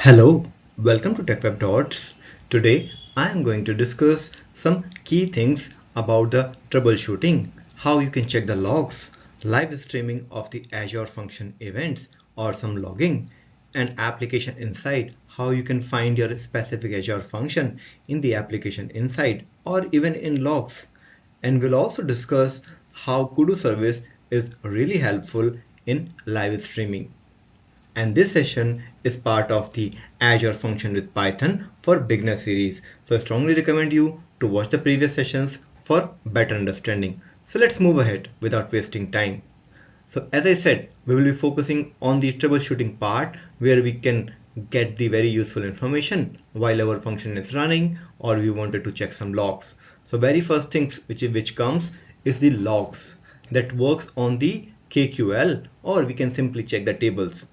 Hello, welcome to TechWebDots. Today I am going to discuss some key things about the troubleshooting, how you can check the logs, live streaming of the Azure Function events or some logging, and application inside, how you can find your specific Azure function in the application inside or even in logs. And we'll also discuss how Kudu service is really helpful in live streaming. And this session is part of the Azure Function with Python for Beginner series. So I strongly recommend you to watch the previous sessions for better understanding. So let's move ahead without wasting time. So as I said, we will be focusing on the troubleshooting part where we can get the very useful information while our function is running or we wanted to check some logs. So very first things which comes is the logs that works on the KQL, or we can simply check the tables.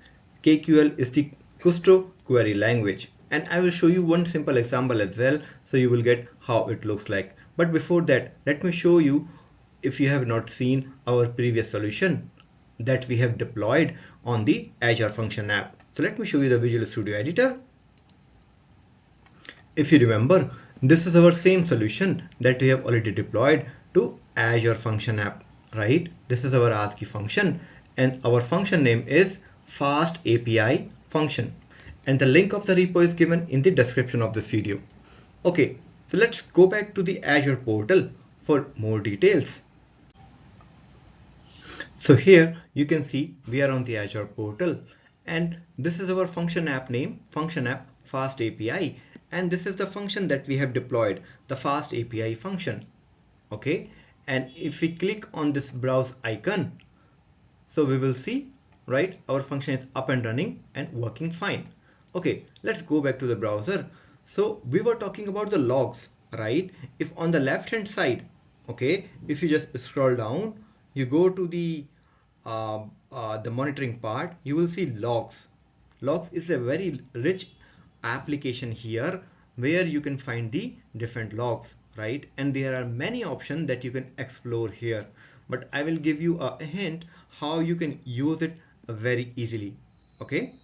KQL is the Kusto Query Language, and I will show you one simple example as well so you will get how it looks like. But before that, let me show you, if you have not seen our previous solution that we have deployed on the Azure Function App. So let me show you the Visual Studio Editor. If you remember, this is our same solution that we have already deployed to Azure Function App, right? This is our ASCII function and our function name is Fast API function, and the link of the repo is given in the description of this video. Okay, so let's go back to the Azure portal for more details. So here you can see we are on the Azure portal, and this is our function app name, function app Fast API, and this is the function that we have deployed, the Fast API function. Okay, and if we click on this browse icon, so we will see, right, our function is up and running and working fine. Okay, let's go back to the browser. So we were talking about the logs, right? If on the left hand side, okay, if you just scroll down, you go to the monitoring part, you will see logs. Logs is a very rich application here where you can find the different logs, right? And there are many options that you can explore here, but I will give you a hint how you can use it very easily. Okay,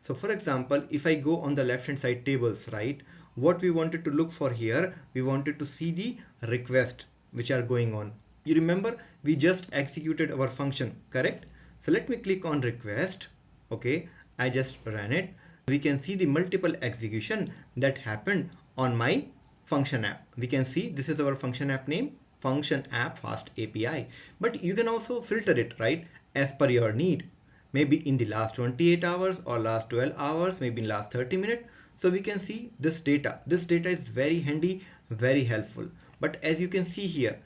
so for example, if I go on the left hand side tables, right, what we wanted to look for here, we wanted to see the requests which are going on. You remember we just executed our function, correct? So let me click on request. Okay, I just ran it. We can see the multiple execution that happened on my function app. We can see this is our function app name, function app Fast API, but you can also filter it, right, as per your need. Maybe in the last 28 hours or last 12 hours, maybe in last 30 minutes. So we can see this data. This data is very handy, very helpful. But as you can see here,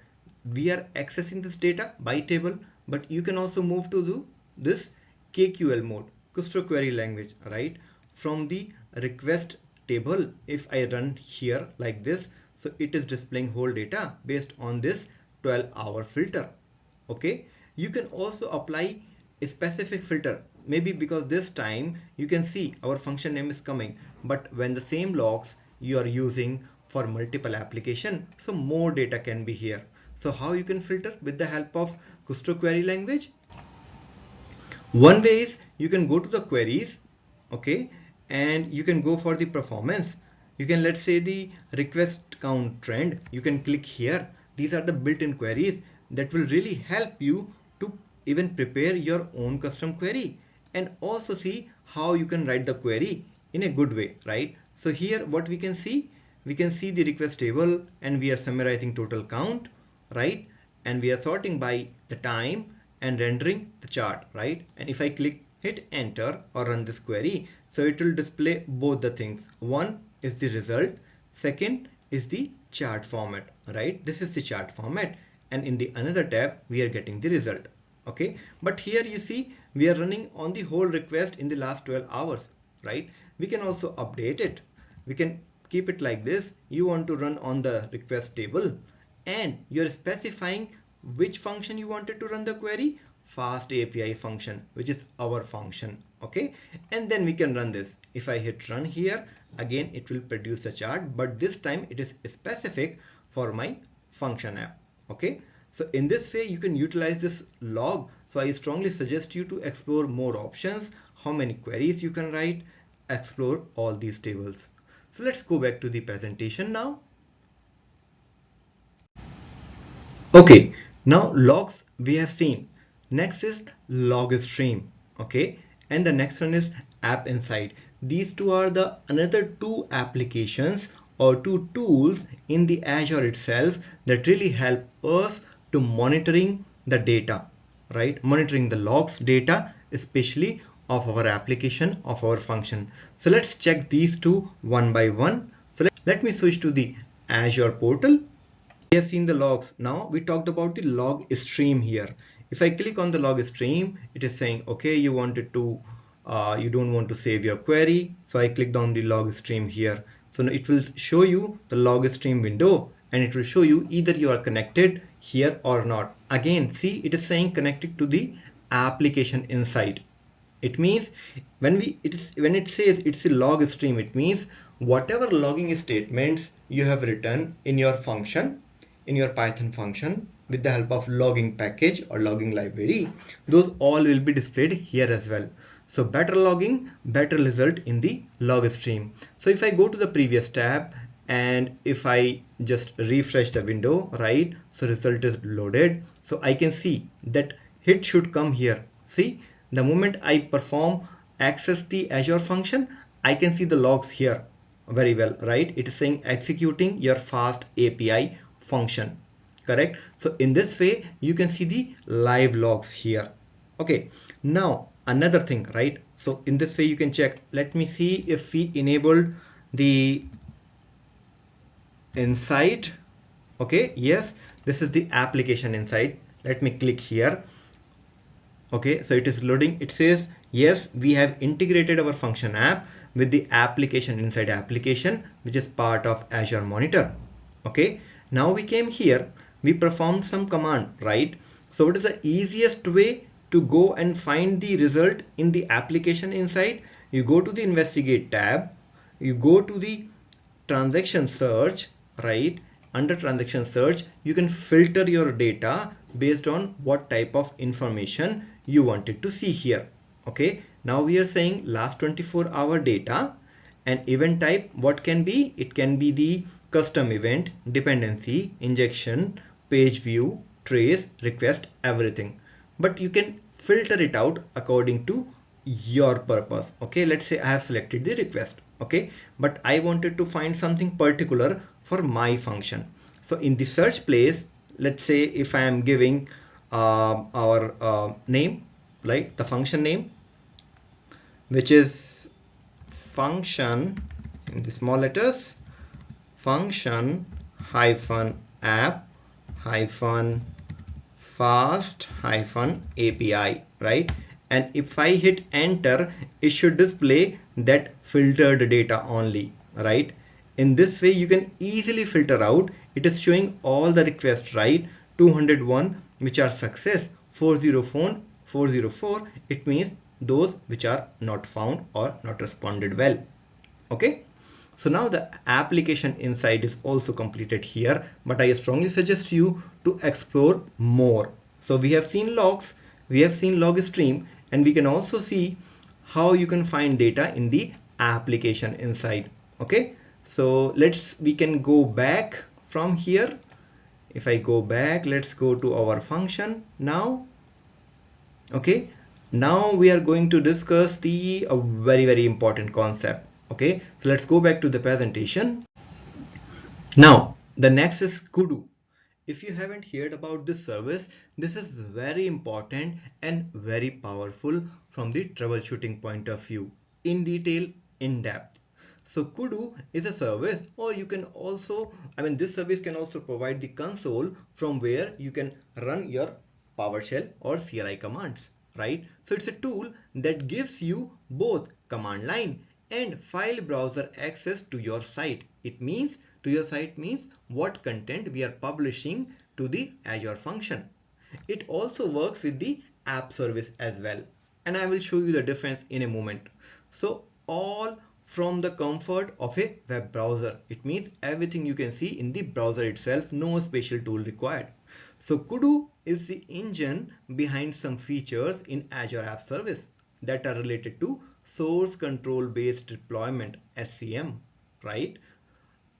we are accessing this data by table, but you can also move to this KQL mode, Kusto Query Language, right? From the request table, if I run here like this, so it is displaying whole data based on this 12-hour filter. Okay, you can also apply a specific filter, maybe because this time you can see our function name is coming, but when the same logs you are using for multiple application, so more data can be here. So how you can filter with the help of Kusto Query Language? One way is you can go to the queries, okay, and you can go for the performance. You can, let's say, the request count trend, you can click here. These are the built-in queries that will really help you to even prepare your own custom query and also see how you can write the query in a good way, right? So here what we can see the request table and we are summarizing total count, right? And we are sorting by the time and rendering the chart, right? And if I hit enter or run this query, so it will display both the things. One is the result, second is the chart format, right? This is the chart format, and in the another tab we are getting the result. Okay, but here you see we are running on the whole request in the last 12 hours, right? We can also update it. We can keep it like this. You want to run on the request table and you're specifying which function you wanted to run the query, Fast API function, which is our function. Okay, and then we can run this. If I hit run here, again it will produce the chart, but this time it is specific for my function app. Okay, so in this way you can utilize this log. So I strongly suggest you to explore more options, how many queries you can write, explore all these tables. So let's go back to the presentation now. Okay, now logs we have seen. Next is log stream. Okay, and the next one is app insight. These two are the another two applications or two tools in the Azure itself that really help us to monitoring the data, right? Monitoring the logs data, especially of our application, of our function. So let's check these two one by one. So let me switch to the Azure portal. We have seen the logs. Now we talked about the log stream here. If I click on the log stream, it is saying, okay, you wanted to, you don't want to save your query. So I clicked on the log stream here. So now it will show you the log stream window and it will show you either you are connected here or not. Again, see, it is saying connected to the application inside. It means when it says it's a log stream, it means whatever logging statements you have written in your function, in your Python function with the help of logging package or logging library, those all will be displayed here as well. So better logging, better result in the log stream. So if I go to the previous tab and if I just refresh the window, right, so result is loaded. So I can see that hit should come here. See, the moment I perform access the Azure function, I can see the logs here very well, right? It is saying executing your fast API function, correct? So in this way, you can see the live logs here. Okay, now another thing, right? So in this way, you can check. Let me see if we enabled the insight. Okay, yes, this is the application insight. Let me click here. Okay, so it is loading. It says, yes, we have integrated our function app with the application inside application, which is part of Azure Monitor. Okay, now we came here, we performed some command, right? So what is the easiest way to go and find the result in the application inside? You go to the investigate tab, you go to the transaction search, right? Under transaction search, you can filter your data based on what type of information you wanted to see here. Okay, now we are saying last 24-hour data and event type. What can be? It can be the custom event, dependency, injection, page view, trace, request, everything. But you can filter it out according to your purpose. Okay, let's say I have selected the request. Okay, but I wanted to find something particular for my function. So in the search place, let's say if I am giving our name, right, the function name, which is function in the small letters, function hyphen app hyphen fast hyphen API, right? And if I hit enter, it should display that filtered data only, right? In this way, you can easily filter out. It is showing all the requests, right? 201 which are success, 404, it means those which are not found or not responded well. Okay, so now the application inside is also completed here, but I strongly suggest you to explore more. So we have seen logs, we have seen log stream, and we can also see how you can find data in the application inside. Okay, so we can go back from here. If I go back, let's go to our function now. Okay, now we are going to discuss the very important concept. Okay, so let's go back to the presentation. Now the next is KUDU. If you haven't heard about this service, this is very important and very powerful from the troubleshooting point of view, in detail, in depth. So KUDU is a service, or you can also, this service can also provide the console from where you can run your PowerShell or CLI commands, right? So it's a tool that gives you both command line and file browser access to your site. It means to your site means what content we are publishing to the Azure function. It also works with the app service as well, and I will show you the difference in a moment. So all from the comfort of a web browser. It means everything you can see in the browser itself, no special tool required. So KUDU is the engine behind some features in Azure App Service that are related to source control based deployment SCM, right?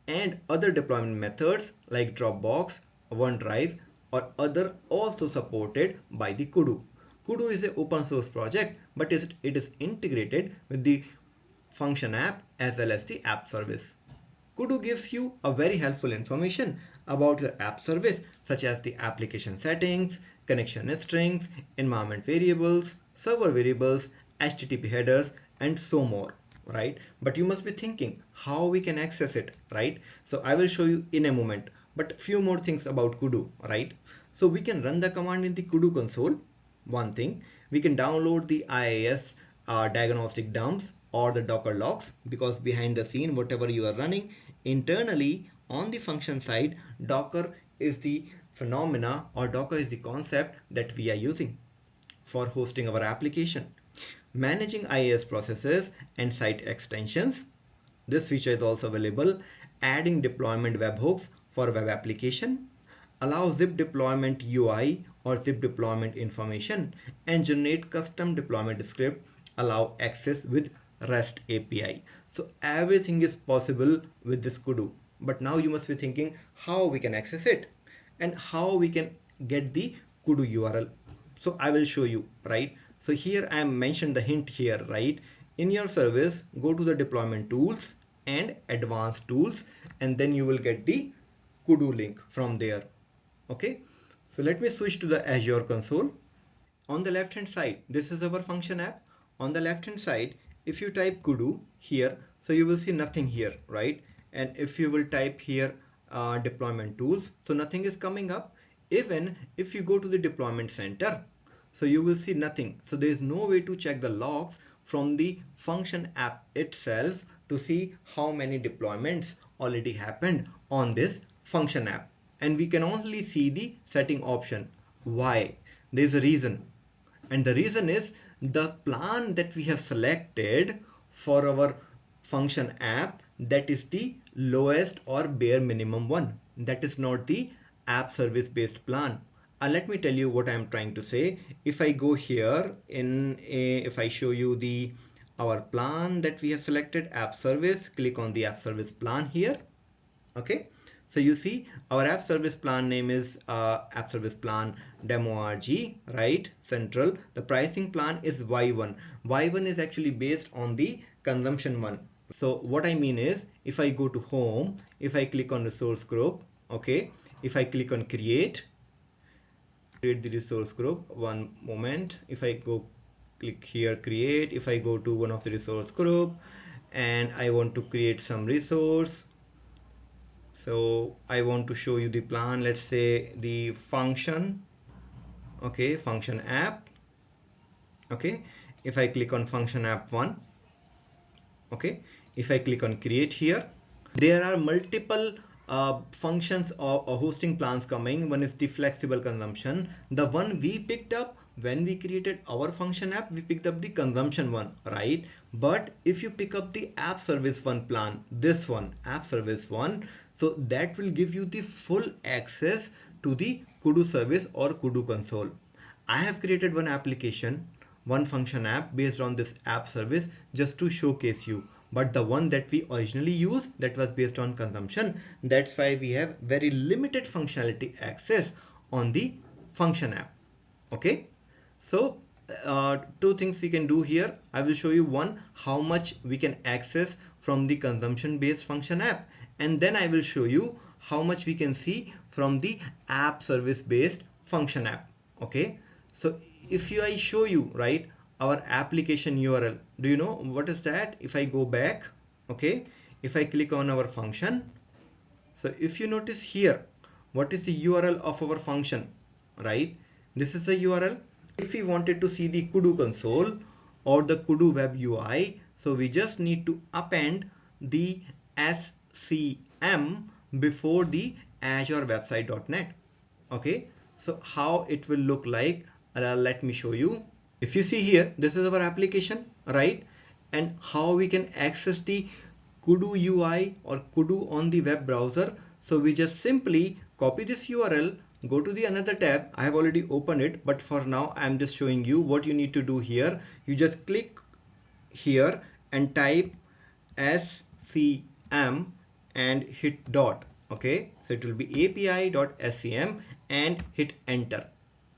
And other deployment methods like Dropbox, OneDrive, or other also supported by the Kudu. Kudu is an open source project, but it is integrated with the function app as well as the app service. Kudu gives you a very helpful information about your app service, such as the application settings, connection strings, environment variables, server variables, HTTP headers, and so more, right? But you must be thinking how we can access it, right? So I will show you in a moment, but few more things about Kudu, right? So we can run the command in the Kudu console. One thing, we can download the IIS diagnostic dumps or the Docker logs, because behind the scene, whatever you are running internally on the function side, Docker is the phenomena, or Docker is the concept that we are using for hosting our application. Managing IIS processes and site extensions. This feature is also available. Adding deployment webhooks for web application. Allow zip deployment UI or zip deployment information, and generate custom deployment script. Allow access with REST API. So everything is possible with this Kudu. But now you must be thinking how we can access it and how we can get the Kudu URL. So I will show you, right? So here I am mentioned the hint here, right? In your service, go to the deployment tools and advanced tools, and then you will get the Kudu link from there. Okay, so let me switch to the Azure console. On the left hand side, this is our function app. On the left hand side, if you type Kudu here, so you will see nothing here, right? And if you will type here deployment tools, so nothing is coming up. Even if you go to the deployment center, so you will see nothing. So there is no way to check the logs from the function app itself to see how many deployments already happened on this function app. And we can only see the setting option. Why? There is a reason. And the reason is the plan that we have selected for our function app, that is the lowest or bare minimum one. That is not the app service based plan. Let me tell you what I'm trying to say. If I go here if I show you our plan that we have selected, app service, click on the app service plan here. Okay, so you see our app service plan name is app service plan demo RG, right? Central. The pricing plan is Y1. Y1 is actually based on the consumption one. So what I mean is, if I go to home, if I click on resource group, okay, if I click on create the resource group, one moment, if I go click here create, if I go to one of the resource group and I want to create some resource, so I want to show you the plan, let's say the function, okay, function app, okay, if I click on function app 1, okay, if I click on create here, there are multiple functions or hosting plans coming. One is the flexible consumption. The one we picked up when we created our function app, we picked up the consumption one, right? But if you pick up the app service one plan, this one, app service one, so that will give you the full access to the Kudu service or Kudu console. I have created one application, one function app based on this app service just to showcase you. But the one that we originally used, that was based on consumption. That's why we have very limited functionality access on the function app. Okay, so two things we can do here. I will show you one, how much we can access from the consumption based function app, and then I will show you how much we can see from the app service based function app. Okay, so if I show you, right, our application URL, do you know what is that? If I go back, okay, if I click on our function, so if you notice here, what is the URL of our function, right? This is the URL. If we wanted to see the Kudu console or the Kudu web UI, so we just need to append the SCM before the Azure website.net. Okay, so how it will look like, let me show you. If you see here, this is our application, right? And how we can access the Kudu UI or Kudu on the web browser. So we just simply copy this URL, go to the another tab. I have already opened it, but for now I'm just showing you what you need to do here. You just click here and type scm and hit dot. Okay, so it will be api.scm and hit enter.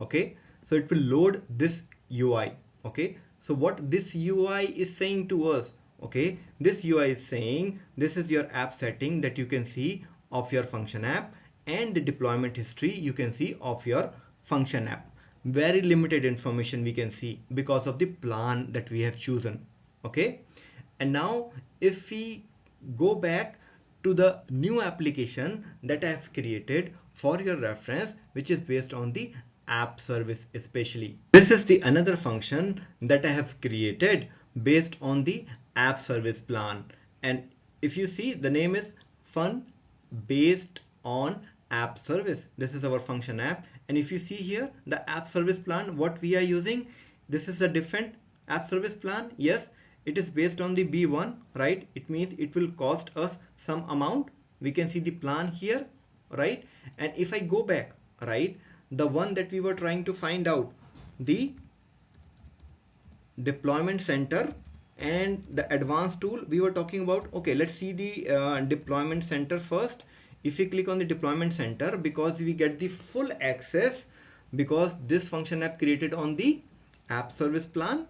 Okay, so it will load this UI. Okay, so what this UI is saying to us, okay, this UI is saying this is your app setting that you can see of your function app, and the deployment history you can see of your function app. Very limited information we can see because of the plan that we have chosen. Okay, and now if we go back to the new application that I have created for your reference, which is based on the app service especially. This is the another function that I have created based on the app service plan. And if you see, the name is fun based on app service. This is our function app. And if you see here, the app service plan, what we are using, this is a different app service plan. Yes, it is based on the B1, right? It means it will cost us some amount. We can see the plan here, right? And if I go back, right, the one that we were trying to find out, the deployment center and the advanced tool we were talking about. Okay, let's see the deployment center first. If we click on the deployment center, because we get the full access, because this function app created on the app service plan.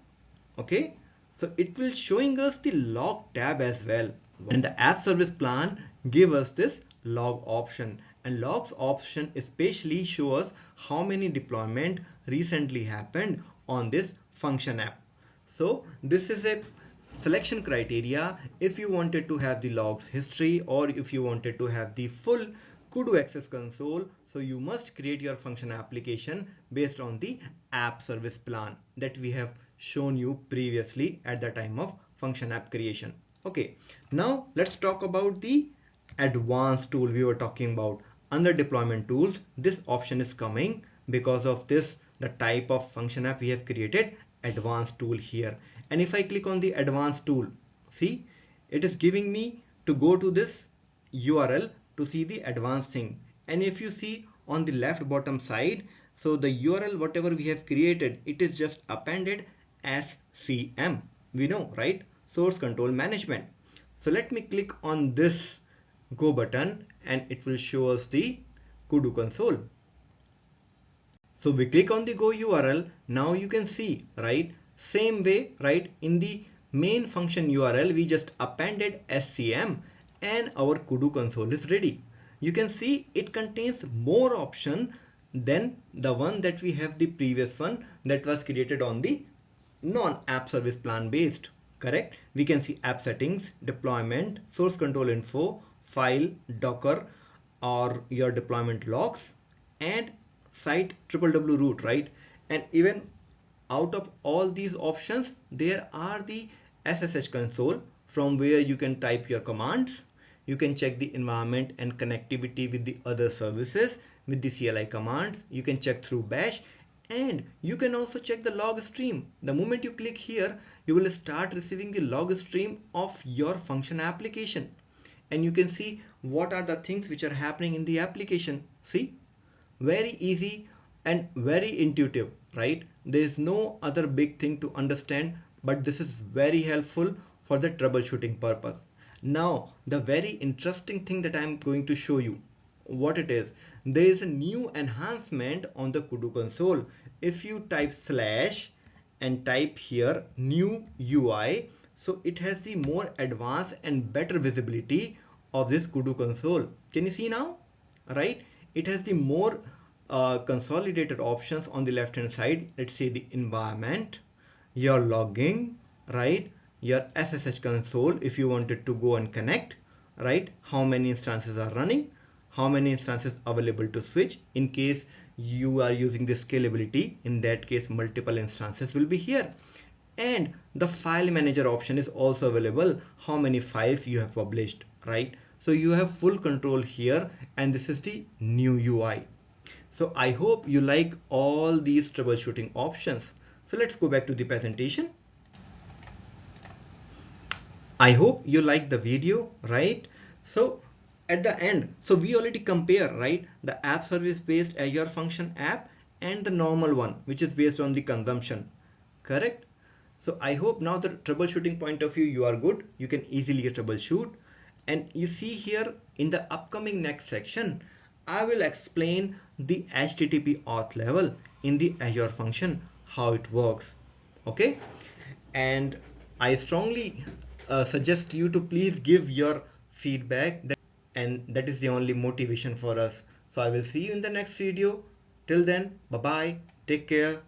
Okay, so it will showing us the log tab as well, and the app service plan give us this log option, and logs option especially show us how many deployment recently happened on this function app. So this is a selection criteria if you wanted to have the logs history, or if you wanted to have the full KUDU access console. So you must create your function application based on the app service plan that we have shown you previously at the time of function app creation. Okay, now let's talk about the advanced tool we were talking about. Under deployment tools, this option is coming because of this, the type of function app we have created, advanced tool here. And if I click on the advanced tool, see, it is giving me to go to this URL to see the advanced thing. And if you see on the left bottom side, so the URL whatever we have created, it is just appended as CM. We know, right? Source control management. So let me click on this go button and it will show us the KUDU console. So we click on the go URL. Now you can see, right, same way, right, in the main function URL we just appended SCM and our KUDU console is ready. You can see it contains more option than the one that we have, the previous one that was created on the non-app service plan based. Correct? We can see app settings, deployment, source control info, file, Docker, or your deployment logs, and site www root, right? And even out of all these options, there are the SSH console from where you can type your commands. You can check the environment and connectivity with the other services with the CLI commands. You can check through bash, and you can also check the log stream. The moment you click here, you will start receiving the log stream of your function application, and you can see what are the things which are happening in the application. See, very easy and very intuitive, right? There is no other big thing to understand, but this is very helpful for the troubleshooting purpose. Now, the very interesting thing that I am going to show you what it is. There is a new enhancement on the KUDU console. If you type slash and type here new UI, so it has the more advanced and better visibility of this KUDU console. Can you see now? Right? It has the more consolidated options on the left hand side. Let's say the environment, your logging, right? Your SSH console if you wanted to go and connect, right? How many instances are running, how many instances available to switch in case you are using the scalability. In that case, multiple instances will be here. And the file manager option is also available, how many files you have published, right? So you have full control here, and this is the new UI. So I hope you like all these troubleshooting options. So let's go back to the presentation. I hope you like the video, right? So at the end, so we already compare, right, the app service based Azure Function App and the normal one, which is based on the consumption, correct? So I hope now the troubleshooting point of view you are good. You can easily troubleshoot. And you see here in the upcoming next section, I will explain the HTTP auth level in the Azure function, how it works. Okay. And I strongly suggest you to please give your feedback, and that is the only motivation for us. So I will see you in the next video. Till then, bye bye. Take care.